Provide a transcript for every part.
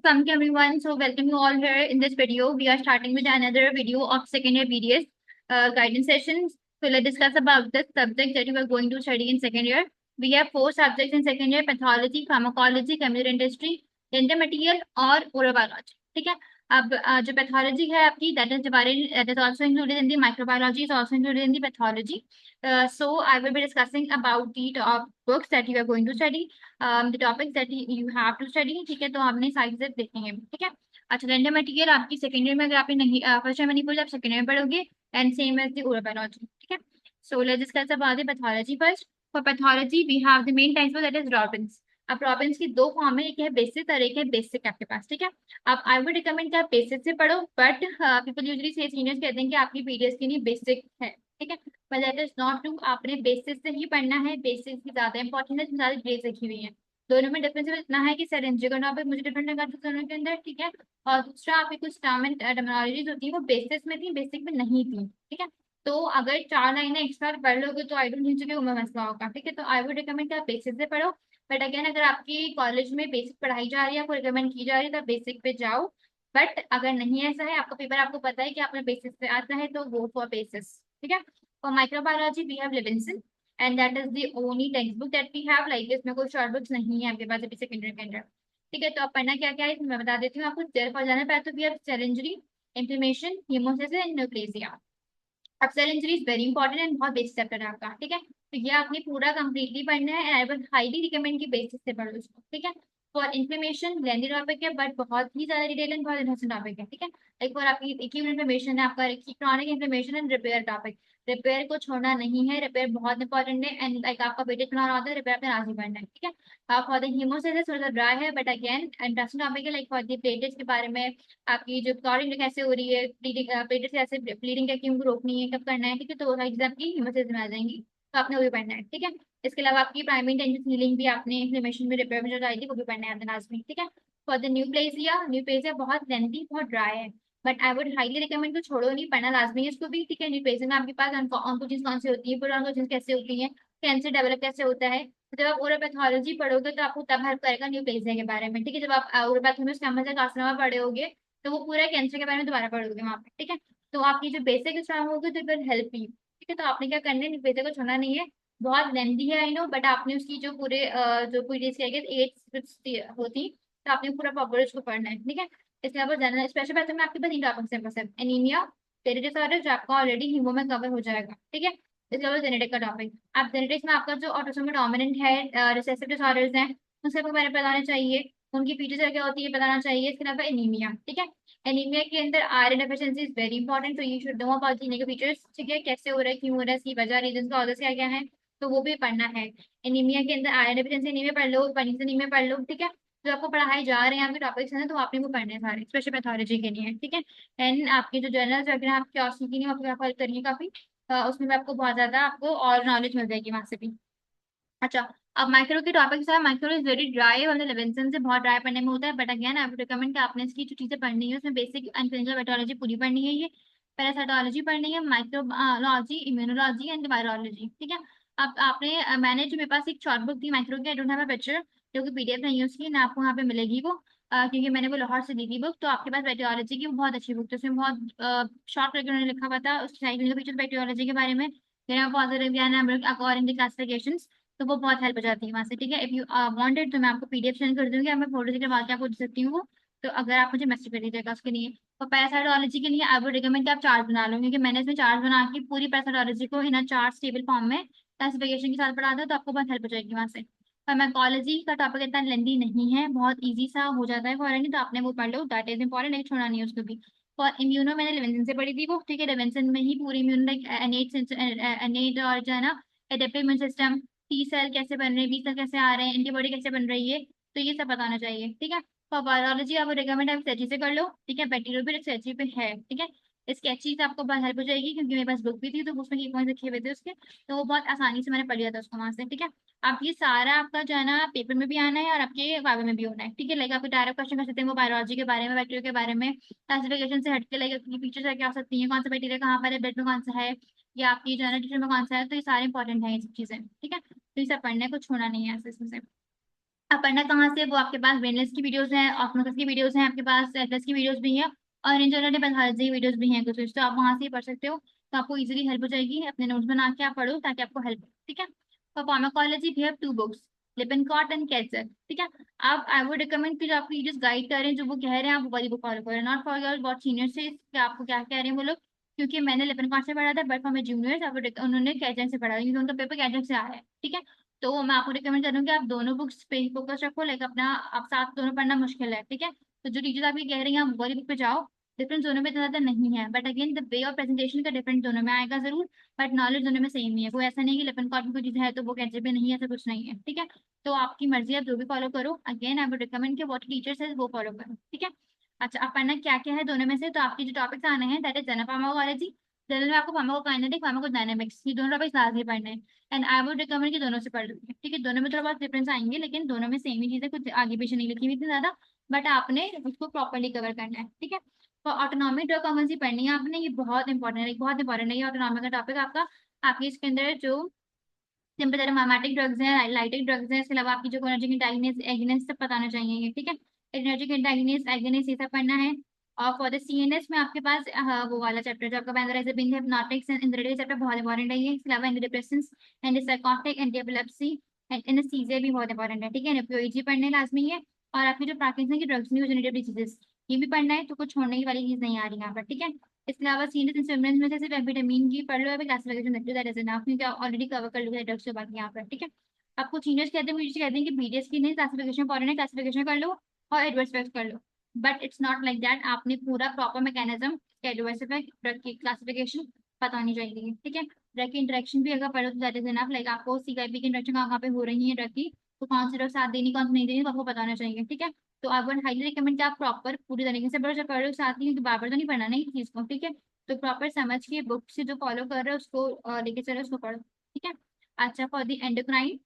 Welcome everyone. So welcome you all here in this video. We are starting with another video of second year BDS guidance sessions. So let's discuss about the subject that you are going to study in second year. We have four subjects in second year: pathology, pharmacology, chemical industry, dental material और oral biology. ठीक है. अब जो pathology है आपकी, that is divided, that is also included in the microbiology, is also included in the pathology. So I will be discussing about the top books that you are going to study. The topics that you have to study. ठीक है, तो आपने side से देखेंगे. ठीक है. अच्छा, random material आपकी सेकेंड ईयर में अगर आपने नहीं फर्स्ट ईयर में नहीं पढ़ी, आप सेकेंड ईयर में पढ़ोगे. And same as the oral biology. ठीक है. So let's discuss about the pathology first. For pathology we have the main types, that is Robbins. अब रॉबिन्स की दो फॉर्म है, एक है बेसिक और एक है बेसिक आपके पास. ठीक है. अब आई वुड रिकमेंड कि आप बेसिक से पढ़ो, बट पीपल यूजुअली से सीनियर्स कहते हैं कि आपकी पीडीएस की नहीं बेसिक है. ठीक है. But that is not true. आपने बेसिस से ही पढ़ना है. बेसिस की ज्यादा इंपॉर्टेंट है, ज्यादा ग्रेड्स लिखी हुई है. दोनों में डिफरेंस इतना है कि सिरिंज का टॉपिक मुझे डिफरेंट लगा था दोनों के अंदर. ठीक है. और दूसरा आपकी कुछ टर्म एंड टर्मिनोलॉजीज होती है वो बेसिस में थी, बेसिक में नहीं थी. ठीक है. तो अगर 4 लाइनें एक्स्ट्रा पढ़ लोगे तो आई डोंट थिंक कि उनमें मसला होगा. ठीक है. तो आई वुड रिकमेंड कि आप बेसिस से पढ़ो. बट अगेन, अगर आपकी कॉलेज में बेसिक पढ़ाई जा रही है, आपको रिकमेंड की जा रही है, तो बेसिक पे जाओ. बट अगर नहीं ऐसा है, आपका पेपर आपको पता है कि आपने बेसिस पे आता है, तो गो फॉर बेसिस. ठीक है. For microbiology we have Levinson, and that is the only text book that we have. Like इसमें कोई शॉर्ट बुक्स नहीं है आपके पास अभी सेकेंडरी के अंदर. ठीक है. तो आप पढ़ना क्या क्या है मैं बता देती हूँ आपको. फॉर जाना पाए तो we have cell injury, inflammation, हेमोसिस एंड न्यूक्लेसिया. अब cell injury is very important and बहुत बेसिक चैप्टर है आपका. ठीक है. तो ये आपने पूरा कंप्लीटली पढ़ना है. आई वुड हाईली रिकमेंड की बेसिस से पढ़ो इसको. ठीक है. फॉर इन्फ्लेमेशन लेंदी टॉपिक है, बट बहुत ही ज्यादा डिटेल एंड बहुत इंटरेस्टिंग टॉपिक है. ठीक है. एक बार आपकी एक ही इन्फॉर्मेशन है आपका chronic inflammation and repair topic. Repair को छोड़ना नहीं है. रिपेयर बहुत इंपॉर्टेंट है. एंड लाइक आपका पेटेंट बना रहा होता है, रिपेयर पे राजी पढ़ना है. ठीक है. फॉर द हीमोसिस थोड़ा सा ड्राई है, बट अगेन इंटरेस्टिंग टॉपिक है. लाइक फॉर द प्लेटेट्स के बारे में, आपकी जो क्लॉटिंग कैसे हो रही है, ब्लीडिंग प्लेटेट्स कैसे ब्लीडिंग क्या क्यों रोकनी है, कब करना है. ठीक है. तो वो सारी चीजें आपकी हीमोसिस में आ जाएंगी, तो आपने वो भी पढ़ना है. ठीक है. इसके अलावा आपकी प्राइमरी इंटेंशन हीलिंग भी आपने इन्फ्लेमेशन में रिपेयर में जो आई थी वो भी पढ़ना है लाजमी. ठीक है. फॉर द न्यूप्लेसिया बहुत लेंथी, बहुत ड्राई है, but I would highly recommend को छोड़ो नहीं, पढ़ना लाजमी है इसको भी. ठीक है. न्यूप्लेसिया में आपके पास ऑन्कोजीन्स कौन सी होती है, पूरा ऑन्कोजीन्स कैसे होती है, कैंसर डेवलप कैसे होता है. तो जब आप ओरल पैथोलॉजी पढ़ोगे तो आपको तब हेल्प करेगा न्यूप्लेसिया के बारे में. ठीक है. जब आप ओरल पैथोलॉजी कार्सिनोमा पढ़े होगे तो वो पूरा कैंसर के बारे में दोबारा पढ़ोगे वहाँ पे. ठीक है. तो आपकी जो बेसिक स्ट्रांग होगी तो विल हेल्प यू. ठीक है. तो आपने क्या करना है, न्यूप्लेसिया को छोड़ना नहीं है. बहुत लेंथी है आई नो, बट आपने उसकी जो पूरे जो पीडीएस के 8 होती, तो आपने पूरा प्रॉपर उसको पढ़ना है. ठीक है. इसके अलावा जनरल स्पेशल पैथोलॉजी में आपके पास 3 टॉपिक्स हैं बस. एनीमिया, पेरी डिसऑर्डर जो आपका ऑलरेडी हीमो में कवर हो जाएगा. ठीक है. इसके अलावा जेनेटिक का टॉपिक, आप जेनेटिक्स में आपका जो ऑटोसोमल डोमिनेंट है, रिसेसिव डिसऑर्डर्स हैं, उसके बारे में बताना चाहिए. उनकी फीचर्स क्या होती है बताना चाहिए. इसके अलावा एनीमिया. ठीक है. एनीमिया के अंदर iron deficiency is very important, तो यू शुड नो अबाउट के फीचर्स. ठीक है. कैसे हो रहा है, क्यों हो रहा है, इसकी वजह, रीजन का ऑर्डर्स क्या क्या है, तो वो भी पढ़ना है. एनीमिया के अंदर आयरन डेफिशिएंसी एनीमिया पढ़ लो, पनीस एनीमिया पढ़ लो. ठीक है. जो आपको पढ़ाए जा रहे हैं आपके टॉपिक्स हैं तो आपने वो पढ़ने हैं सारे, स्पेशल पैथोलॉजी के लिए. ठीक है. एंड आपके जो जर्नल्स वगैरह आपके ऑप्शन की नहीं, आपको हेल्प करेंगे काफी. उसमें भी आपको बहुत ज्यादा आपको और नॉलेज मिल जाएगी वहां से भी. अच्छा, अब माइक्रो के टॉपिक्स है. माइक्रो इज वेरी ड्राई, मतलब लेवेंसन से बहुत ड्राई पढ़ने में होता है. But again I would recommend कि आपने इसकी जो चीजें पढ़नी है उसमें बेसिक एंड क्लिनिकल बायोलॉजी पूरी पढ़नी है. ये पैरासाइटोलॉजी पढ़नी है, माइक्रोलॉजी, इम्यूनोलॉजी एंड वायरोलॉजी. ठीक है. अब आपने मैंने जो मेरे पास एक शॉर्ट बुक थी माइक्रो की, I don't have a picture, जो कि पीडीएफ नहीं है उसकी ना, आपको वहाँ पे मिलेगी वो. क्योंकि मैंने वो लाहौर से ली थी बुक. तो आपके पास बायोलॉजी की बहुत अच्छी बुक थी, उसमें बहुत शॉर्ट करके उन्होंने लिखा हुआ था उसकी साइड में फीचर बायोलॉजी के बारे में. अकॉर्डिंग टू क्लासिफिकेशन, तो वो बहुत हेल्प हो जाती है वहां से. ठीक है. इफ यू वांटेड तो मैं आपको पीडीएफ सेंड कर दूंगी, मैं फोटो से करवा के आपको दे सकती हूँ वो. तो अगर आप मुझे मैसेज कर दीजिएगा उसके लिए. और पैरासाइटोलॉजी के लिए आई वुड रिकमेंड कि आप चार्ट बना लो, क्योंकि मैंने इसमें चार्ट बना के पूरी पैरासाइटोलॉजी को इन चार्ट टेबल फॉर्म में क्लासिफिकेशन के साथ पढ़ा दो, तो आपको बहुत हेल्प हो जाएगी वहां से. फार्माकोलॉजी का टॉपिक इतना लेंदी नहीं है, बहुत इजी सा हो जाता है फॉरन, तो आपने वो पढ़ लो. दैट इज इंपॉर्टेंट, नहीं छोड़ना नहीं है उसको भी. और इम्यूनो मैंने लेवेंसन से पढ़ी थी वो. ठीक है. लेवेंसन में ही पूरी इम्यून लाइक एनेट और जो है ना adaptive immune system, T cell कैसे बन रहे हैं, बी सेल कैसे आ रहे हैं, एंटीबॉडी कैसे बन रही है, तो ये सब बताना चाहिए. ठीक है. फॉर बायोलॉजी आप रिकमेंड आप स्केची से कर लो. ठीक है. बैक्टीरिया भी स्केची पे है. ठीक है. स्केची से आपको बहुत हेल्प हो जाएगी, क्योंकि मेरे पास बुक भी थी तो उसमें की पॉइंट लिखे हुए थे उसके, तो वो बहुत आसानी से मैंने पढ़ लिया था उसको वहां से. ठीक है. आप ये सारा आपका जो है ना पेपर में भी आना है और आपके वाइवा में भी होना है. ठीक है. लाइक आपको डायरेक्ट क्वेश्चन कर सकते हैं वो बायोलॉजी के बारे में, बैक्टीरिया के बारे में, क्लासिफिकेशन से हटके लाइक आपकी फीचर्स क्या हो सकती है, कौन सा बैक्टीरिया कहाँ पर है, ब्लड में कौन सा है, या आपकी जो है ना टिश्यू में कौन सा है, तो ये सारे इंपॉर्टेंट है ये सब चीजें. ठीक है. तो ये सब पढ़ने को छोड़ना नहीं है ऐसे इसमें से. आप पढ़ना कहाँ से, वो आपके पास ब्रेनलेस की वीडियोस हैं, ऑस्मोसिस की वीडियोस हैं, आपके पास एटलस की वीडियोस भी हैं, और इन जनरल पैथोलॉजी की वीडियोस भी हैं कुछ, तो आप वहां से ही पढ़ सकते हो। तो आपको इजीली हेल्प हो जाएगी, अपने नोट्स बना के आप पढ़ो ताकि आपको हेल्प हो, ठीक है। For pharmacology we have 2 books, Lippincott and कैचर, ठीक है। आप आई वुड रिकमेंड कि जो आपको टीचर्स गाइड कर रहे हैं, जो वो कह रहे हैं, आप वो वाली बुक फॉलो करें, नॉट फॉर योर बहुत सीनियर से कि आपको क्या कह रहे हैं वो लोग। क्योंकि मैंने लिपिनकॉट से पढ़ा था, बट फॉर माई जूनियर्स उन्होंने कैचर से पढ़ा, क्योंकि उनका पेपर कैचर से आया है, ठीक है। तो मैं आपको रिकमेंड करूंगी आप दोनों बुक्स पे ही फोकस रखो, लाइक अपना आप साथ दोनों पढ़ना मुश्किल है, ठीक है। तो जो टीचर्स आपकी कह रही हैं आप वाली बुक पे जाओ, डिफरेंस दोनों में इतना ज्यादा नहीं है, but again the way of presentation का डिफरेंस दोनों में आएगा जरूर, बट नॉलेज दोनों में सेम ही है। वो ऐसा नहीं कि लिपन कॉट में कोई चीज है तो वो कैसे पे नहीं है, ऐसा कुछ नहीं है, ठीक है। तो आपकी मर्जी, आप जो भी फॉलो करो, अगेन आई वुड रिकमेंड कि व्हाट टीचर्स है वो फॉलो करो, ठीक है। अच्छा, आप पढ़ना क्या क्या है दोनों में से, तो आपके जो टॉपिक्स आने हैं that is general pharmacology, general में आपको फार्माकोकाइनेटिक फार्माकोडायनेमिक्स, ये दोनों टॉपिक्स लाजमी पढ़ने हैं। एंड आई वुड रिकमेंड कि दोनों से पढ़ लो, ठीक है। दोनों में थोड़ा बहुत डिफरेंस आएंगे, लेकिन दोनों में सेम ही चीजें, कुछ आगे पीछे नहीं लिखी हुई इतनी ज्यादा, बट आपने उसको प्रॉपरली कवर करना है, ठीक है। तो ऑटोनॉमिक ड्रग कौन सी पढ़नी है आपने, ये बहुत इंपॉर्टेंट है, बहुत इंपॉर्टेंट है ये ऑटोनॉमिक का टॉपिक आपका। आपकी इसके अंदर जो सिंपल एरोमेटिक ड्रग्स हैं, लाइटिक ड्रग्स हैं, इसके अलावा आपकी जो एनर्जी एंटागनिस्ट एगनिस्ट सब बताना चाहिए ये, ठीक है। एनर्जी एंटागनिस्ट एगनिस्ट ये सब पढ़ना है। और फॉर द सीएनएस में आपके पास वो वाला चैप्टर जो आपका बेंजोडाइजेपिन हिप्नोटिक्स एंड इंद्रेडियल चैप्टर बहुत इंपॉर्टेंट है ये। इसके अलावा anti depressants, anti psychotic, anti epilepsy and anaesthesia भी बहुत इंपॉर्टेंट है, ठीक है। एनओपीओईजी पढ़ने लाजमी है। और आपकी जो पार्किंसन की ड्रग्स न्यूरोजेनेटिव डिजीजेस, ये भी पढ़ना है, तो कुछ छोड़ने की वाली चीज नहीं आ रही यहाँ पर, ठीक है। इसके अलावा सीनियर इंस्ट्रूमेंट्स में से सिर्फ एम्फेटामिन की पढ़ लो, अभी क्लासिफिकेशन देख लो, दैट इज एनफ, क्योंकि ऑलरेडी कवर कर लिया ड्रग्स के बाकी यहाँ पर, ठीक है। आपको सीनियर्स कहते हैं, मुझे कहते हैं कि बीडीएस की नहीं, क्लासिफिकेशन इंपॉर्टेंट है, क्लासिफिकेशन कर लो और एडवर्स इफेक्ट्स कर लो। But it's not like that, आपने पूरा proper mechanism adverse effect drug की क्लासिफिकेशन पता होनी चाहिए, ठीक है। ड्रग की इंटरेक्शन भी अगर पढ़ो तो दैट इज एनफ, लाइक आपको सीआईपी की इंटरेक्शन कहाँ कहाँ पे हो रही है ड्रग की, तो कौन सी ड्रग साथ देनी कौन सी नहीं देनी, तो आपको पता होना चाहिए, ठीक है। तो आई वुड हाईली रिकमेंड कि आप प्रॉपर पूरी तरीके से पढ़ो, जब पढ़ो साथ ही, बार बार तो नहीं पढ़ना नहीं चीज को, ठीक है। तो प्रॉपर समझ के बुक से जो फॉलो कर रहे हो उसको लेके चलो, उसको पढ़ो, ठीक है। अच्छा, फॉर दी एंडोक्राइन,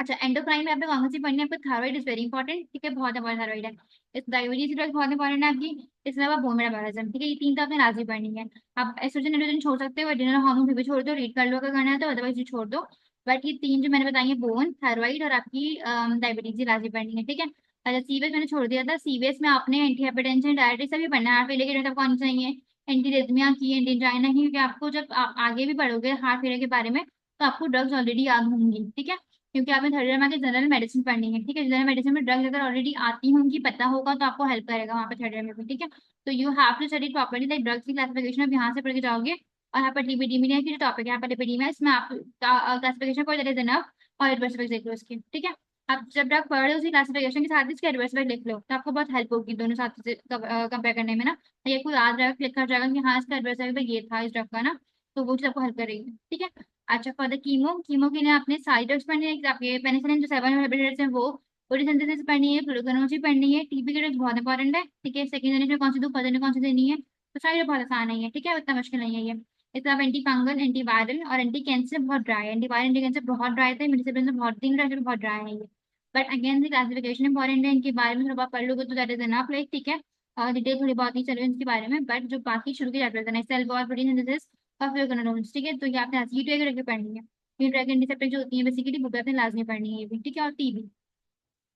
अच्छा एंडोक्राइन में आपने कौन सी पढ़नी है, आपको थायराइड इज वेरी इंपॉर्टेंट, ठीक है, बहुत इंपॉर्टेंट थायराइड है। इस डायबिटीज ड्रग बहुत इंपॉर्टेंट है आपकी। इसके अलावा बोन मेटाबॉलिज्म, ठीक है, ये तीन तो आपने लाजमी पढ़नी है। आप एस्ट्रोजन एंड्रोजन छोड़ सकते हो, एड्रेनल हार्मोन भी छोड़ दो, रीड कर लो अगर करना है तो, अदरवाइज ये छोड़ दो। बट ये तीन जो मैंने बताई है, बोन, थायराइड और आपकी डायबिटीज, ये लाजमी पढ़नी है, ठीक है। अच्छा, सीवीएस मैंने छोड़ दिया था, सीवीएस में आपने एंटी हाइपरटेंशन, डायबिटीज सभी पढ़ना है, हार्ट फेलियर की ड्रग कौन चाहिए, एंटी रिथमिया की, एंटी एंजाइना की, क्योंकि आपको जब आप आगे भी पढ़ोगे हार्ट फेलियर के बारे में, तो आपको ड्रग्स ऑलरेडी याद होंगी, ठीक है। क्योंकि आपने थर्ड ईयर में आके जनरल मेडिसिन पढ़नी है, ठीक है। जनरल मेडिसिन में ड्रग्स अगर ऑलरेडी आती होंगी, पता होगा, तो आपको हेल्प करेगा वहाँ पे थर्ड ईयर में भी, ठीक है। तो you have to study properly, like drugs की क्लासिफिकेशन आप यहाँ से पढ़ के जाओगे। और यहाँ पर लिपिडीमिया की जो टॉपिक है, यहाँ पर लिपिडीमिया, इसमें आप क्लासिफिकेशन को दैट इज इनफ, और एडवर्स इफेक्ट्स देख लो इसके, ठीक है। आप जब ड्रग पढ़ रहे हो उसी क्लासिफिकेशन के साथ ही इसके एडवर्स इफेक्ट लिख लो, तो आपको बहुत हेल्प होगी दोनों साथ से कंपेयर करने में ना। ये कोई याद रख लिखा जाएगा कि हाँ इसका एडवर्स इफेक्ट ये था इस ड्रग का ना, तो वो चीज आपको हेल्प करेगी, ठीक है। अच्छा, फॉर द कीमो, कीमो के लिए आपने सारी ड्रग्स पढ़नी है, आपके पेनिसिलिन जो 7 है वो, फोटोसिंथेसिस पढ़नी है, फ्लूरोकेनोजी पढ़नी है, टीबी की ड्रग्स बहुत इंपॉर्टेंट है, ठीक है। सेकंड जनरेशन कौन सी दो, फर्स्ट जनरेशन कौन सी देनी है, तो सारी बहुत आसान नहीं है, ठीक है, उतना मुश्किल नहीं है ये। इसके अलावा एंटी फंगल, एंटी वायरल और एंटी कैंसर बहुत ड्राई है, एंटी वायरल एंटी कैंसर बहुत ड्राई थे, मेडिसिन से बहुत दिन ड्राई, बहुत ड्राई है ये। बट अगेन क्लासिफिकेशन इंपॉर्टेंट है, इनके बारे में थोड़ा बहुत पढ़ लोगे तो दैट इज एनफ, लाइक, ठीक है। और डिटेल थोड़ी बहुत नहीं चलो इनके बारे में, बट जो बाकी शुरू के चैप्टर्स है, सेल वॉल, प्रोटीन सिंथेसिस और फ्लूरोकेनोज, ठीक है, तो ये आपने आज की रख के पढ़नी है। ये ड्रग एंटीसेप्टिक जो होती है बेसिकली, वो भी आपने लाजमी पढ़नी है ये भी, ठीक है। और टीबी,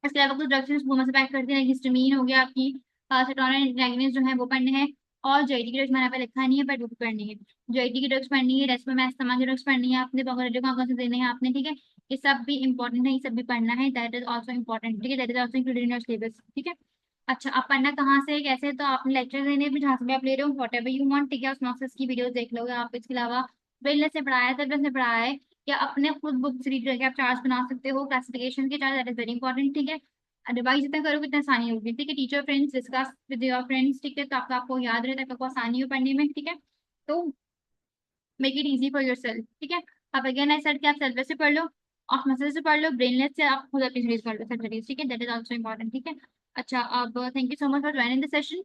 इसके अलावा कुछ ड्रग्स वो से पैक करते हैं, हिस्टामीन हो गया आपकी, सेरोटोनिन एगोनिस्ट जो है वो पढ़ने हैं। और जेडी की ड्रग्स मैंने यहाँ पे लिखा नहीं है, बट वो भी पढ़नी है। जेडी की ड्रग्स पढ़नी है, रेस्पामेस्टमा की ड्रग्स पढ़नी है आपने, पॉकेट कौन से देने हैं आपने, ठीक है। ये सब भी इंपॉर्टेंट है, ये सब भी पढ़ना है, दैट इज ऑल्सो इंपॉर्टेंट, ठीक है, that is also included in your syllabus, ठीक है। अच्छा, आप पढ़ना कहाँ से कैसे, तो आपने लेक्चर देने भी जहाँ से भी आप ले रहे हो, वॉट एवर यू वांट, ठीक है, उसमॉसिस की वीडियोस देख लोगे आप। इसके अलावा वेलनेस से पढ़ाया है, तबीयत से पढ़ाया है, या अपने खुद बुक्स रीड करके आप चार्ट्स बना सकते हो, क्लासिफिकेशन के chart, that is very important, ठीक है। रिवाइज जितना करोगे उतना आसानी होगी, ठीक है। Teacher friends discuss with your friends, ठीक है, तो आपको याद रहता है, आपको आसानी हो पढ़ने में, ठीक है। तो make it easy for your self, ठीक है। अब अगेन आई सेड कि आप सेल्फ से पढ़ लो, ऑफ मसल से पढ़ लो, ब्रेनलेस से आप खुद अपनी सीरीज पढ़ लो, सेल्फ सीरीज, ठीक है, दैट इज ऑल्सो इंपॉर्टेंट, ठीक है। अच्छा, अब thank you so much for joining the session,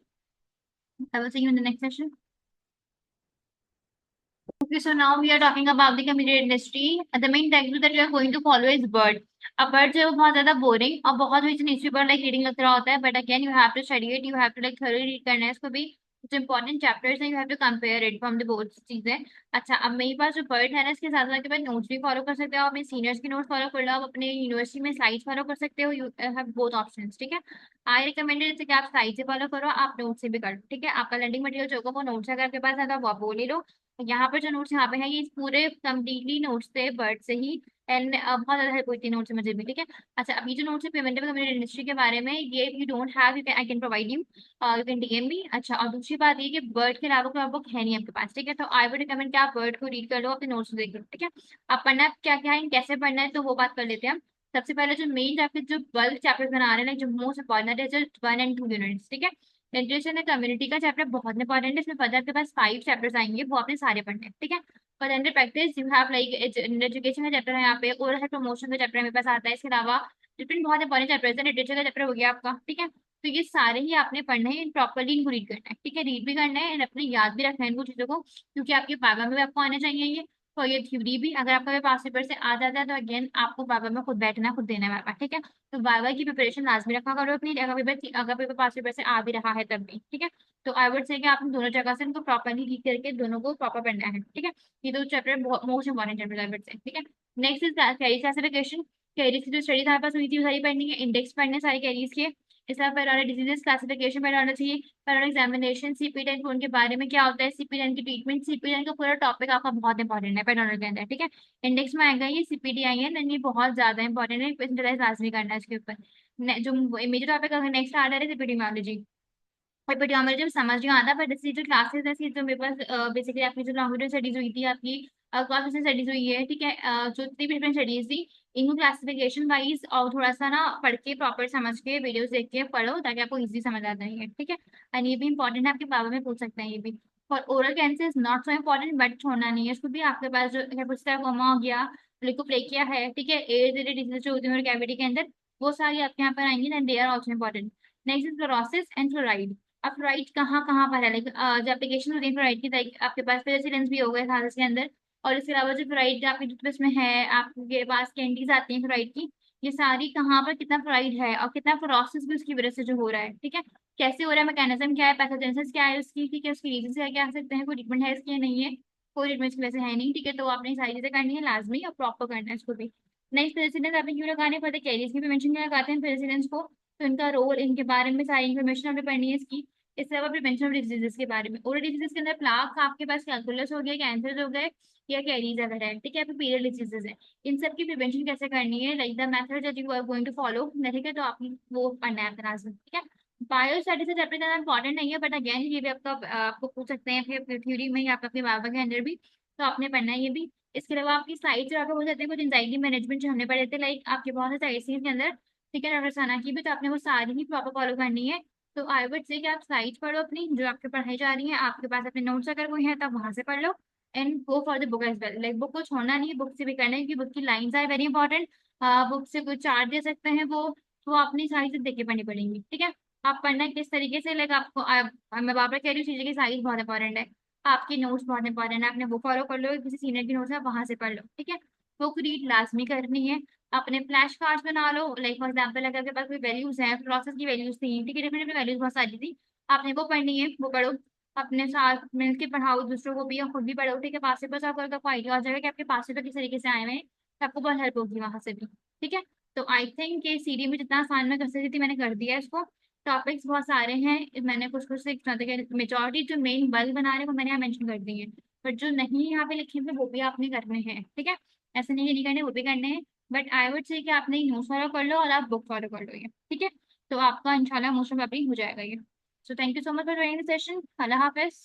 I will see you in the next session. Okay, so now we are talking about the computer industry. The main textbook that we are going to follow is Bird. अब Bird जो है वो बहुत ज्यादा boring और बहुत newspaper like reading लगता होता है, but again you have to study it, you have to like थोड़ी रीड करना है इसको भी। जो इंपॉर्टेंट चैप्टर्स हैं you have to compare it from the both चीजें। अच्छा, अब मेरे पास जो पर्ट है ना, इसके साथ साथ के बाद नोट्स भी फॉलो कर सकते हो, आप अपने सीनियर्स के नोट्स फॉलो कर लो, आप अपने यूनिवर्सिटी में स्लाइड्स फॉलो कर सकते हो, यू हैव बोथ ऑप्शंस, ठीक है। आई रिकमेंडेड जैसे कि आप स्लाइड से फॉलो करो, आप नोट से भी करो, ठीक है। आपका लर्निंग मटेरियल जो होगा वो नोट्स अगर आपके पास है तो आप वो ले लो। यहाँ पर जो नोट्स यहाँ पे है ये पूरे कम्प्लीटली नोट्स थे बर्ड से ही, एंड बहुत ज्यादा हेल्प हुई थी नोट्स से मुझे भी, ठीक है। अच्छा, अब ये जो नोट्स है पेमेंटेबल कम्युनिटी इंडस्ट्री के बारे में, ये you don't have, you can I can provide you, you can DM me. अच्छा, और दूसरी बात ये कि वर्ड के अलावा कोई बुक है नहीं आपके पास, ठीक है। तो आई वुड रिकमेंड कि आप वर्ड को रीड कर लो, अपने नोट्स देख लो, ठीक है। आप पढ़ना है क्या क्या है, कैसे पढ़ना है, तो वो बात कर लेते हैं हम। सबसे पहले जो मेन चैप्टर, जो बल्क चैप्टर बना रहे हैं, जो मोस्ट इंपॉर्टेंट है, जो 1 and 2 यूनिट्स, ठीक है। लिटरेचर एंड कम्युनिटी का चैप्टर बहुत इंपॉर्टेंट है, इसमें पता है आपके पास 5 चैप्टर्स आएंगे, वो आपने सारे पढ़ने हैं, ठीक है। पर under practice you have like education का चैप्टर है यहाँ पे, ओरल हेल्थ प्रमोशन का चैप्टर मेरे पास आता है, इसके अलावा डिफरेंट बहुत इंपॉर्टेंट चैप्टर्स है, लिटरेचर का चैप्टर हो गया आपका, ठीक है। तो ये सारे ही आपने पढ़ने हैं, प्रॉपरली इनको रीड करना है, ठीक है। रीड भी करना है, अपने याद भी रखना है इनको चीजों को, क्योंकि आपके बाबा में भी आपको आना चाहिए ये। तो ये थ्योरी भी अगर आपका पास पेपर से आ जाता है तो अगेन आपको बाबा में खुद बैठना, खुद देना है बाबा, ठीक है। तो बाबा की प्रिपरेशन लाजमी रखा करो अपनी, अगर पेपर पास पेपर से आ भी रहा है तब भी, ठीक है। तो आई वुड से कि आपने दोनों जगह से इनको प्रॉपरली रीड करके दोनों को प्रॉपर पढ़ना है, ठीक है। ये दो चैप्टर बहुत most important chapter I would say, ठीक है। Next is carrier classification. Carrier की जो स्टडीज हमारे पास हुई थी वो सारी पढ़नी है, इंडेक्स पढ़ने हैं सारे कैरियर्स के। इसका पैरानोमल डिजीजेस क्लासिफिकेशन पढ़ना होना चाहिए, पैरानोमल एग्जामिनेशन, सीपी10 उनके बारे में क्या होता है, सीपी10 की ट्रीटमेंट, सीपी10 का पूरा टॉपिक आपका बहुत इंपॉर्टेंट है पैरानोमल के अंदर, ठीक है। इंडेक्स में आएगा ये, सीपीडी आई है, ये बहुत ज्यादा इंपॉर्टेंट है, स्पेशलाइज लाजमी करना है इसके ऊपर। जो मेजर टॉपिक नेक्स्ट आ रहा है एपिडेमियोलॉजी। एपिडेमियोलॉजी में समझ नहीं आता, पर इसकी जो क्लासेस है, इसकी जो मेरे पास बेसिकली आपकी जो लॉन्गिट्यूड स्टडीज हुई थी, आपकी क्लासेस स्टडीज हुई है, ठीक है। जो इतनी भी डिफरेंट स्टडीज थी, इनको क्लासिफिकेशन वाइज और थोड़ा सा ना पढ़ के प्रॉपर समझ के वीडियोस देख के पढ़ो, ताकि आपको इजी समझ आ जाएंगे, ठीक है। एंड ये भी इंपॉर्टेंट है, आपके बाबा में पूछ सकते हैं ये भी। और oral cancer is not so important, but छोड़ना नहीं है इसको भी। आपके पास जो हेपेटाइटिस हो गया, लिकोप्लेकिया है, ठीक है, एयर रिलेटेड डिजीज जो होती है कैविटी के अंदर, वो सारी आपके यहाँ पर आएंगी, and they are also important. Next is fluorosis and fluoride. अब फ्लोराइड कहाँ कहाँ पर है, लाइक जो एप्लीकेशन होती है फ्लोराइड की, लाइक आपके पास रेसिडेंस भी हो गए था इसके अंदर। और इसके अलावा जो फ्लोराइड आपके टूथपेस्ट में है, आपके पास कैंडीज आती हैं फ्लोराइड की, ये सारी कहाँ पर कितना फ्लोराइड है, और कितना फ्लोरोसिस भी उसकी वजह से जो हो रहा है, ठीक है। कैसे हो रहा है, मैकेनिज्म क्या है, पैथोजेनेसिस क्या है उसकी, ठीक है, उसकी रीजन क्या कह सकते हैं, कोई ट्रीटमेंट है इसकी या नहीं है, कोई ट्रीटमेंट इसकी वजह से है नहीं, ठीक है। तो आपने ये सारी चीजें करनी है लाजमी, और प्रॉपर करना है इसको भी। नेक्स्ट रेसिडेंस आपने क्यों लगाने पड़ते, कैरियर्स की प्रिवेंशन क्यों लगाते हैं रेसिडेंस को, तो इनका रोल, इनके बारे में सारी इन्फॉर्मेशन हमें पढ़नी है इसकी। इसके अलावा प्रिवेंशन ऑफ डिजीजेस के बारे में, ओरल डिजीजेस के अंदर प्लाक आपके पास कैलकुलस हो गया, कैंसर हो गए, या कैरीज अगर है, ठीक है, फिर पीरियड डिजीजेस है, इन सब की प्रिवेंशन कैसे करनी है, like the method that you are going to follow, ठीक है। तो आप वो पढ़ना है अपना, ठीक है। बायो स्टडीज चैप्टर का इंपॉर्टेंट नहीं है, बट अगेन ये भी आपका आपको पूछ सकते हैं फिर थ्योरी में, या आपके बाबा के अंदर भी, तो आपने पढ़ना है ये भी। इसके अलावा आपकी साइड जो आपको हो जाते हैं कुछ एंजाइटी मैनेजमेंट जो हमने पढ़े थे, लाइक आपके बहुत से साइड के अंदर, ठीक है, डॉक्टर साना की भी, तो आपने वो सारी ही प्रॉपर फॉलो करनी है। तो आई वुड से कि आप स्लाइड्स पढ़ो अपनी जो आपके पढ़ाई जा रही है, आपके पास अपने नोट्स अगर कोई है तो आप वहां से पढ़ लो, and go for the book as well, like book को छोड़ना नहीं है, बुक से भी करना है, क्योंकि बुक की lines are very important. Book से कुछ चार्ट दे सकते हैं वो, तो आपने सारी चीज देख के पढ़नी पड़ेंगी, ठीक है। आप पढ़ना है किस तरीके से, लाइक आपको मैं बार बार कह रही हूँ, चीजें की साइज बहुत इंपॉर्टेंट है, आपकी नोट्स बहुत इंपॉर्टेंट है, आपने वो फॉलो कर लो, किसी सीनियर की नोट्स है वहां से पढ़ लो, ठीक है। बुक रीड लाजमी करनी है। अपने फ्लैश कार्ड्स बना लो, लाइक फॉर एग्जाम्पल अगर आपके पास कोई वैल्यूज हैं, प्रोसेस की वैल्यूज थी, ठीक है, डिफरेंट वैल्यूज बहुत सारी थी, आपने वो पढ़नी है, वो पढ़ो। अपने साथ मिलके पढ़ाओ दूसरों को भी, और खुद भी पढ़ो, ठीक है। पास पेपर आपको आपको आइडिया आ जाएगा कि आपके पास पेपर किस तरीके से आए हुए हैं, तो आपको बहुत हेल्प होगी वहां से भी, ठीक है। तो आई थिंक ये सीडी में जितना आसान मैं कर सकती थी मैंने कर दिया है इसको। टॉपिक्स बहुत सारे हैं, मैंने कुछ कुछ से मेजोरिटी जो मेन बल्क बना रहे हैं वो मैंने यहाँ मेंशन कर दी है, बट जो नहीं यहाँ पे लिखे हुए वो भी आपने करने हैं, ठीक है। ऐसे नहीं कि नहीं करने, वो भी करने हैं। बट आई वुड से कि आपने नोट्स फॉलो कर लो और आप बुक फॉलो कर लो ये, ठीक है। तो आपका इंशाल्लाह मोस्ट ऑफ हो जाएगा ये। So thank you so much for joining the session. Allah Hafiz.